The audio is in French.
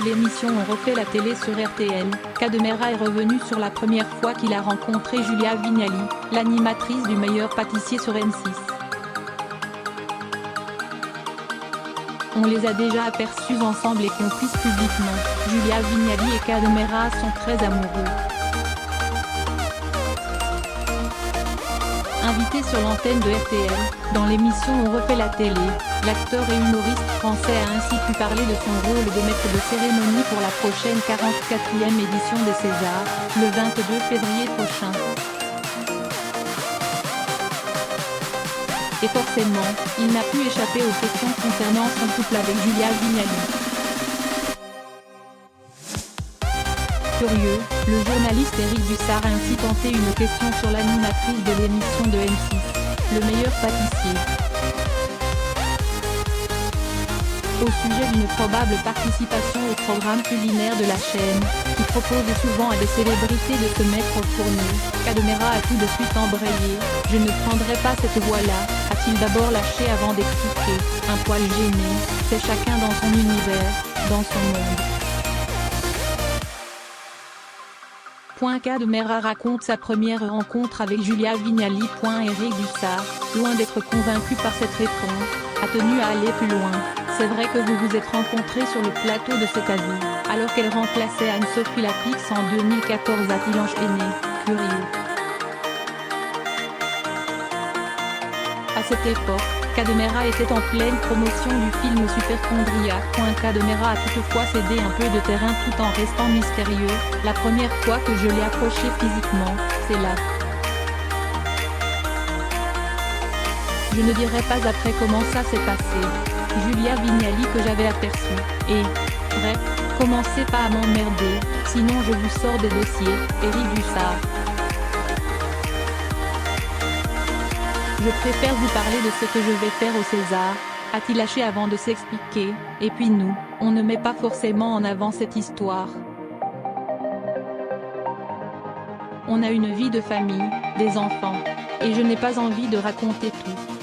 l'émission On refait la télé sur RTL, Cadmerad est revenu sur la première fois qu'il a rencontré Julia Vignali, l'animatrice du meilleur pâtissier sur M6. On les a déjà aperçus ensemble et complices publiquement. Julia Vignali et Cadmerad sont très amoureux. Invité sur l'antenne de RTL, dans l'émission On refait la télé, l'acteur et humoriste français a ainsi pu parler de son rôle de maître de cérémonie pour la prochaine 44e édition des Césars, le 22 février prochain. Et forcément, il n'a pu échapper aux questions concernant son couple avec Julia Vignali. Curieux, le journaliste Éric Dussart a ainsi tenté une question sur l'animatrice de l'émission de M6, Le meilleur pâtissier. Au sujet d'une probable participation au programme culinaire de la chaîne, qui propose souvent à des célébrités de se mettre au fourneau, Cadmerad a tout de suite embrayé. « Je ne prendrai pas cette voie-là », a-t-il d'abord lâché avant d'expliquer, un poil gêné, « c'est chacun dans son univers, dans son monde ». Cadmerad raconte sa première rencontre avec Julia Vignali. Éric Dussart, loin d'être convaincu par cette réponse, a tenu à aller plus loin. C'est vrai que vous vous êtes rencontrés sur le plateau de cet avis, alors qu'elle remplaçait Anne-Sophie Lapix en 2014, a-t-il enchaîné, curieux. À cette époque, Cadmerad était en pleine promotion du film Superchondriac. Cadmerad a toutefois cédé un peu de terrain tout en restant mystérieux. La première fois que je l'ai approché physiquement, c'est là. Je ne dirai pas après comment ça s'est passé. Julia Vignali que j'avais aperçue, et, bref, commencez pas à m'emmerder, sinon je vous sors des dossiers, Éric Dussart. Je préfère vous parler de ce que je vais faire au César, a-t-il lâché avant de s'expliquer, et puis nous, on ne met pas forcément en avant cette histoire. On a une vie de famille, des enfants, et je n'ai pas envie de raconter tout.